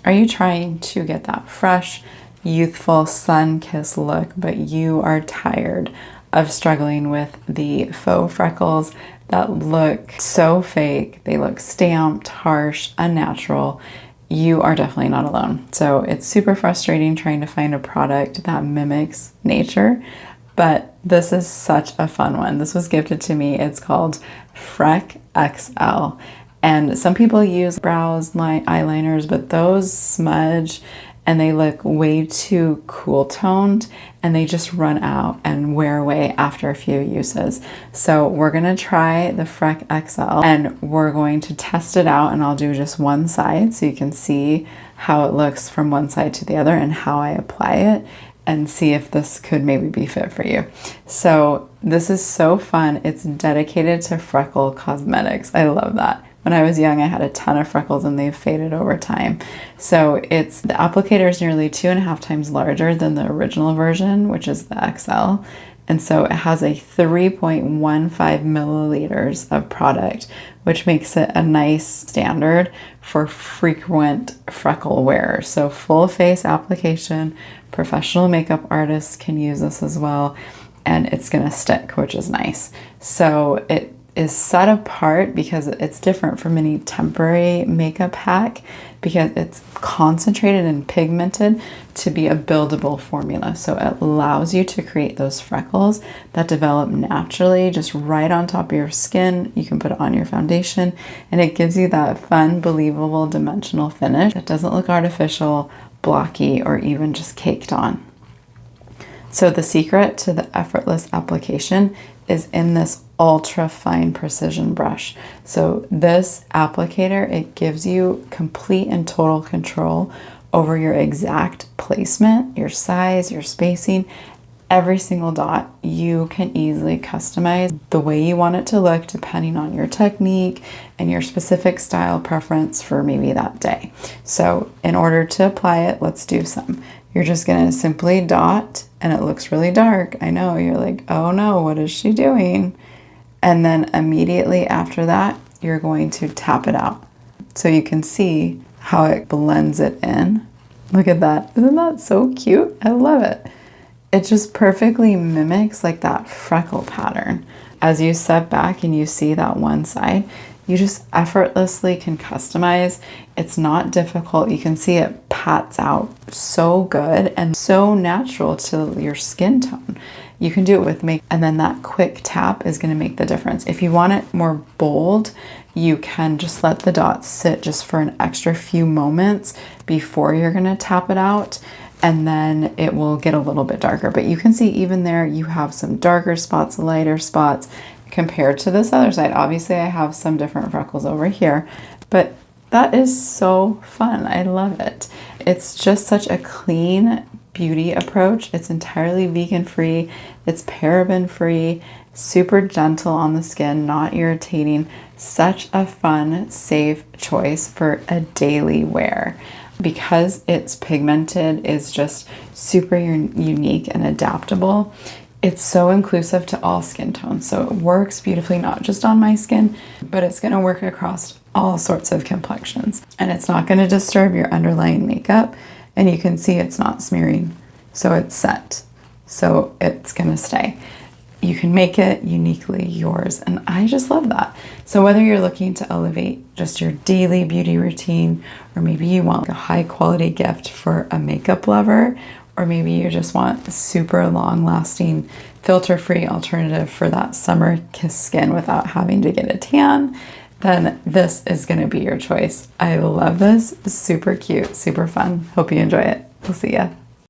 Are you trying to get that fresh, youthful, sun-kissed look, but you are tired of struggling with the faux freckles that look so fake? They look stamped, harsh, unnatural. You are definitely not alone. So it's super frustrating trying to find a product that mimics nature, but this is such a fun one. This was gifted to me. It's called Freck XL. And some people use brows, eyeliners, but those smudge and they look way too cool toned and they just run out and wear away after a few uses. So we're gonna try the Freck XL and we're going to test it out, and I'll do just one side so you can see how it looks from one side to the other and how I apply it, and see if this could maybe be fit for you. So this is so fun. It's dedicated to Freckle Cosmetics. I love that. When I was young, I had a ton of freckles and they've faded over time. So the applicator is nearly 2.5 times larger than the original version, which is the XL. And so it has a 3.15 milliliters of product, which makes it a nice standard for frequent freckle wearers. So full face application, professional makeup artists can use this as well, and it's gonna stick, which is nice. So it is set apart because it's different from any temporary makeup hack, because it's concentrated and pigmented to be a buildable formula. So it allows you to create those freckles that develop naturally just right on top of your skin. You can put it on your foundation and it gives you that fun, believable, dimensional finish that doesn't look artificial, blocky, or even just caked on. So the secret to the effortless application is in this ultra fine precision brush. So this applicator, it gives you complete and total control over your exact placement, your size, your spacing. Every single dot you can easily customize the way you want it to look depending on your technique and your specific style preference for maybe that day. So in order to apply it, let's do some. You're just gonna simply dot, and it looks really dark. I know, you're like, oh no, what is she doing? And then immediately after that, you're going to tap it out. So you can see how it blends it in. Look at that, isn't that so cute? I love it. It just perfectly mimics like that freckle pattern. As you step back and you see that one side, you just effortlessly can customize. It's not difficult. You can see it pats out so good and so natural to your skin tone. You can do it with makeup, and then that quick tap is going to make the difference. If you want it more bold, you can just let the dots sit just for an extra few moments before you're going to tap it out, and then it will get a little bit darker. But you can see even there, you have some darker spots, lighter spots, compared to this other side. Obviously I have some different freckles over here, but that is so fun. I love it. It's just such a clean beauty approach. It's entirely vegan free. It's paraben free, super gentle on the skin, not irritating. Such a fun, safe choice for a daily wear. Because it's pigmented, is just super unique and adaptable. It's so inclusive to all skin tones, so it works beautifully, not just on my skin, but it's going to work across all sorts of complexions. And it's not going to disturb your underlying makeup, and you can see it's not smearing, so it's set. So it's going to stay. You can make it uniquely yours, and I just love that. So whether you're looking to elevate just your daily beauty routine, or maybe you want a high quality gift for a makeup lover, or maybe you just want a super long-lasting, filter-free alternative for that summer kiss skin without having to get a tan, then this is going to be your choice. I love this. Super cute, super fun. Hope you enjoy it. We'll see ya.